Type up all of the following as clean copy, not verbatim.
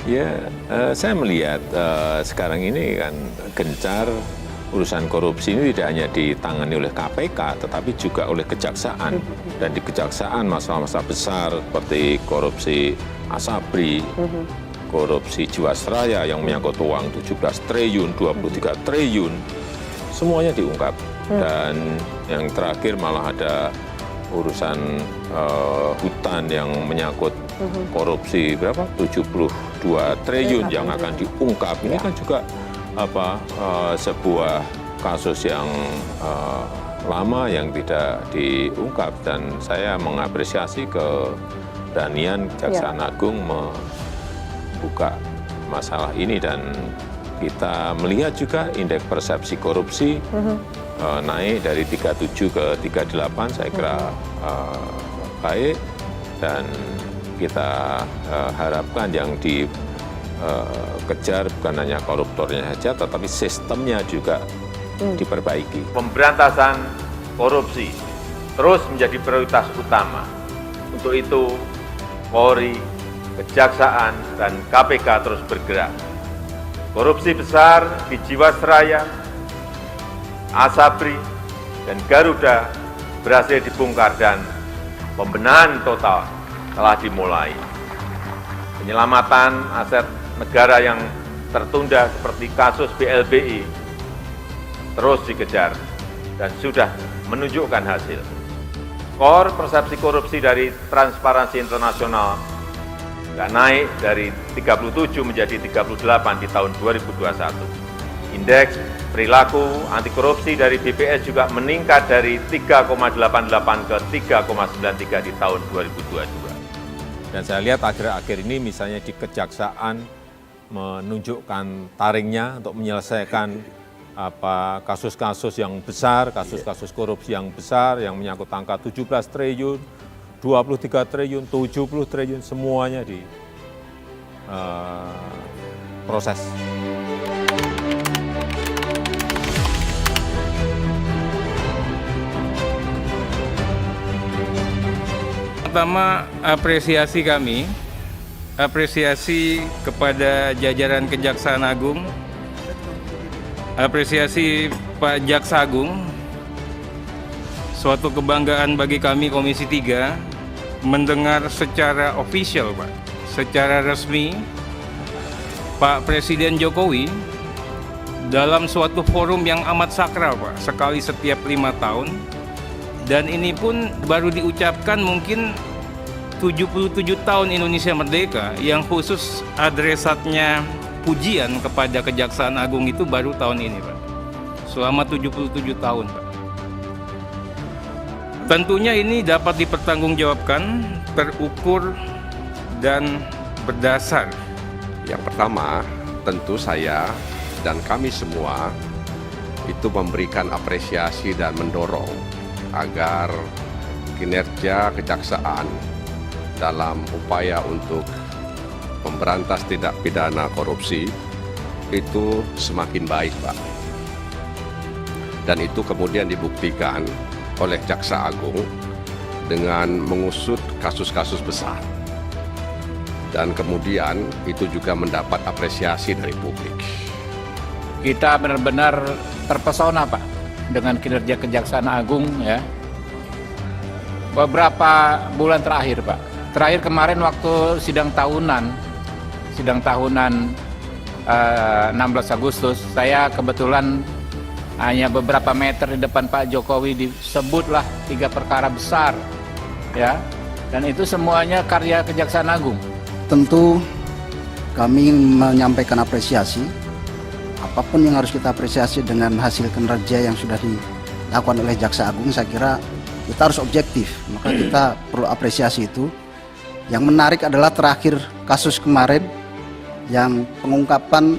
Ya, saya melihat sekarang ini kan gencar urusan korupsi ini tidak hanya ditangani oleh KPK, tetapi juga oleh kejaksaan. Dan di kejaksaan masalah-masalah besar seperti korupsi Asabri, korupsi Jiwasraya yang menyangkut uang 17 triliun, 23 triliun, semuanya diungkap. Dan yang terakhir malah ada urusan hutan yang menyangkut korupsi berapa? 72 triliun yang akan diungkap. Ini kan juga sebuah kasus yang lama yang tidak diungkap, dan saya mengapresiasi keberanian Kejaksaan Agung membuka masalah ini. Dan kita melihat juga indeks persepsi korupsi naik dari 37 ke 38, saya kira baik, dan kita harapkan yang dikejar bukan hanya koruptornya saja, tetapi sistemnya juga diperbaiki. Pemberantasan korupsi terus menjadi prioritas utama. Untuk itu, Polri, Kejaksaan, dan KPK terus bergerak. Korupsi besar di Jiwasraya, Asabri, dan Garuda berhasil dibongkar dan pembenahan total telah dimulai. Penyelamatan aset negara yang tertunda seperti kasus BLBI terus dikejar dan sudah menunjukkan hasil. Skor persepsi korupsi dari Transparansi Internasional naik dari 37 menjadi 38 di tahun 2021. Indeks perilaku anti korupsi dari BPS juga meningkat dari 3,88 ke 3,93 di tahun 2022. Dan saya lihat akhir-akhir ini misalnya di Kejaksaan menunjukkan taringnya untuk menyelesaikan kasus-kasus yang besar, kasus-kasus korupsi yang besar yang menyangkut angka 17 triliun, 23 triliun, 70 triliun, semuanya di proses. Pertama, apresiasi kepada jajaran Kejaksaan Agung, apresiasi Pak Jaksa Agung. Suatu kebanggaan bagi kami Komisi 3 mendengar secara official, Pak, secara resmi Pak Presiden Jokowi dalam suatu forum yang amat sakral, Pak, sekali setiap 5 tahun. Dan ini pun baru diucapkan mungkin 77 tahun Indonesia Merdeka, yang khusus adresatnya pujian kepada Kejaksaan Agung itu baru tahun ini, Pak. Selama 77 tahun, Pak. Tentunya ini dapat dipertanggungjawabkan, terukur, dan berdasar. Yang pertama, tentu saya dan kami semua itu memberikan apresiasi dan mendorong agar kinerja kejaksaan dalam upaya untuk memberantas tindak pidana korupsi itu semakin baik, Pak. Dan itu kemudian dibuktikan oleh Jaksa Agung dengan mengusut kasus-kasus besar. Dan kemudian itu juga mendapat apresiasi dari publik. Kita benar-benar terpesona, Pak, dengan kinerja Kejaksaan Agung, ya. Beberapa bulan terakhir, Pak. Terakhir kemarin waktu sidang tahunan 16 Agustus, saya kebetulan hanya beberapa meter di depan Pak Jokowi, disebutlah 3 perkara besar, ya. Dan itu semuanya karya Kejaksaan Agung. Tentu kami menyampaikan apresiasi. Apapun yang harus kita apresiasi dengan hasil kinerja yang sudah dilakukan oleh Jaksa Agung, saya kira kita harus objektif. Maka kita perlu apresiasi itu. Yang menarik adalah terakhir kasus kemarin yang pengungkapan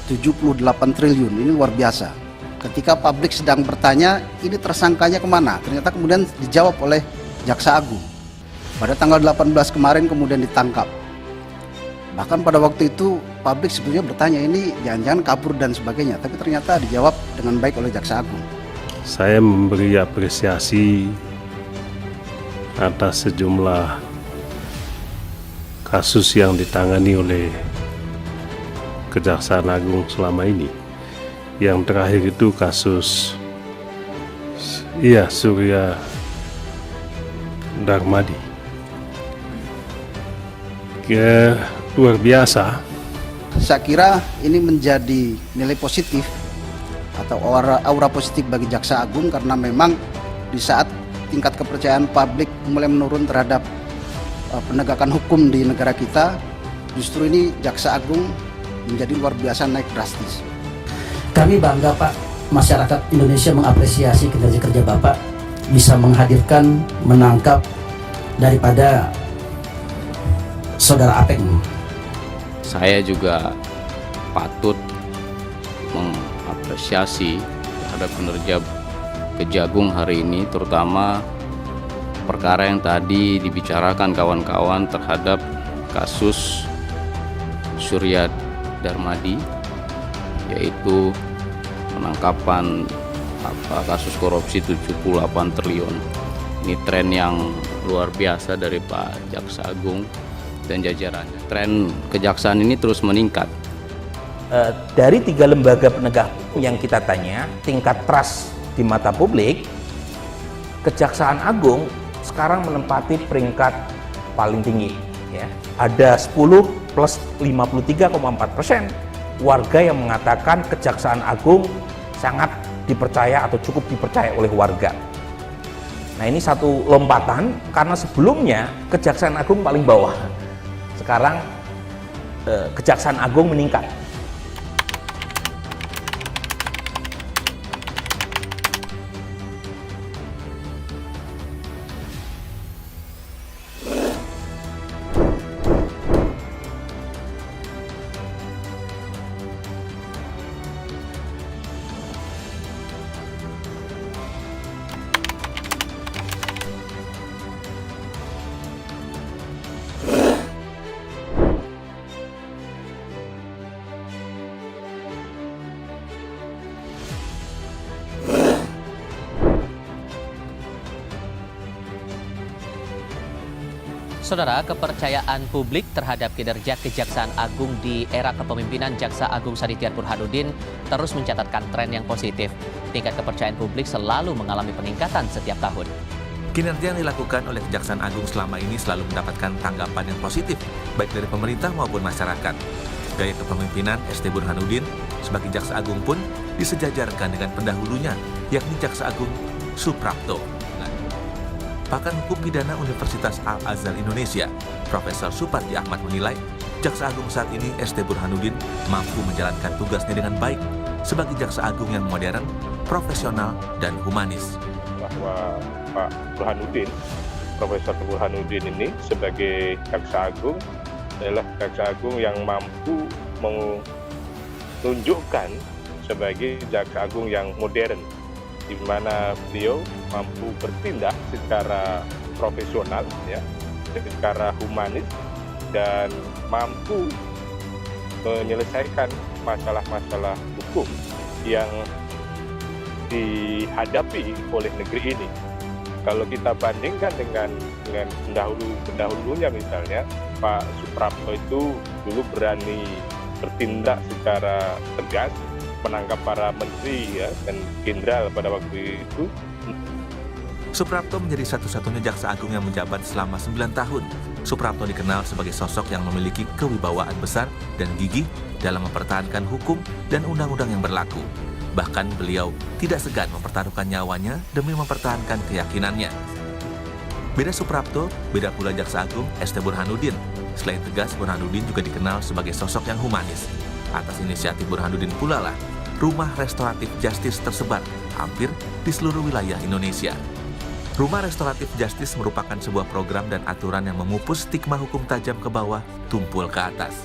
78 triliun, ini luar biasa. Ketika publik sedang bertanya, ini tersangkanya kemana? Ternyata kemudian dijawab oleh Jaksa Agung. Pada tanggal 18 kemarin kemudian ditangkap. Bahkan pada waktu itu publik sebetulnya bertanya, ini jangan-jangan kabur dan sebagainya. Tapi ternyata dijawab dengan baik oleh Jaksa Agung. Saya memberi apresiasi atas sejumlah kasus yang ditangani oleh Kejaksaan Agung selama ini. Yang terakhir itu kasus Surya Darmadi. Luar biasa. Saya kira ini menjadi nilai positif atau aura positif bagi Jaksa Agung, karena memang di saat tingkat kepercayaan publik mulai menurun terhadap penegakan hukum di negara kita, justru ini Jaksa Agung menjadi luar biasa naik drastis. Kami bangga Pak, masyarakat Indonesia mengapresiasi kinerja kerja Bapak bisa menghadirkan, menangkap daripada saudara Apeng. Saya juga patut mengapresiasi terhadap kinerja Kejagung hari ini, terutama perkara yang tadi dibicarakan kawan-kawan terhadap kasus Surya Darmadi, yaitu penangkapan kasus korupsi 78 triliun. Ini tren yang luar biasa dari Pak Jaksa Agung dan jajarannya. Tren kejaksaan ini terus meningkat. Dari 3 lembaga penegak hukum yang kita tanya, tingkat trust di mata publik, Kejaksaan Agung sekarang menempati peringkat paling tinggi. Ya. Ada 10 plus 53,4% warga yang mengatakan Kejaksaan Agung sangat dipercaya atau cukup dipercaya oleh warga. Nah, ini satu lompatan karena sebelumnya Kejaksaan Agung paling bawah. Sekarang Kejaksaan Agung meningkat. Saudara, kepercayaan publik terhadap kinerja Kejaksaan Agung di era kepemimpinan Jaksa Agung Sadityar Burhanuddin terus mencatatkan tren yang positif. Tingkat kepercayaan publik selalu mengalami peningkatan setiap tahun. Kinerja yang dilakukan oleh Kejaksaan Agung selama ini selalu mendapatkan tanggapan yang positif, baik dari pemerintah maupun masyarakat. Gaya kepemimpinan ST Burhanuddin sebagai Jaksa Agung pun disejajarkan dengan pendahulunya, yakni Jaksa Agung Suprapto. Pakar Hukum Pidana Universitas Al-Azhar Indonesia, Profesor Suparji Ahmad menilai, Jaksa Agung saat ini ST Burhanuddin mampu menjalankan tugasnya dengan baik sebagai Jaksa Agung yang modern, profesional, dan humanis. Bahwa Pak Burhanuddin, Profesor Burhanuddin ini sebagai Jaksa Agung adalah Jaksa Agung yang mampu menunjukkan sebagai Jaksa Agung yang modern, di mana beliau mampu bertindak secara profesional, ya, secara humanis, dan mampu menyelesaikan masalah-masalah hukum yang dihadapi oleh negeri ini. Kalau kita bandingkan dengan pendahulunya, misalnya Pak Suprapto itu dulu berani bertindak secara tegas, menangkap para menteri, ya, dan jenderal pada waktu itu. Suprapto menjadi satu-satunya Jaksa Agung yang menjabat selama 9 tahun. Suprapto dikenal sebagai sosok yang memiliki kewibawaan besar dan gigih dalam mempertahankan hukum dan undang-undang yang berlaku. Bahkan beliau tidak segan mempertaruhkan nyawanya demi mempertahankan keyakinannya. Beda Suprapto, beda pula Jaksa Agung ST Burhanuddin. Selain tegas, Burhanuddin juga dikenal sebagai sosok yang humanis. Atas inisiatif Burhanuddin pula lah, rumah restoratif justice tersebar hampir di seluruh wilayah Indonesia. Rumah restoratif justice merupakan sebuah program dan aturan yang memupus stigma hukum tajam ke bawah, tumpul ke atas.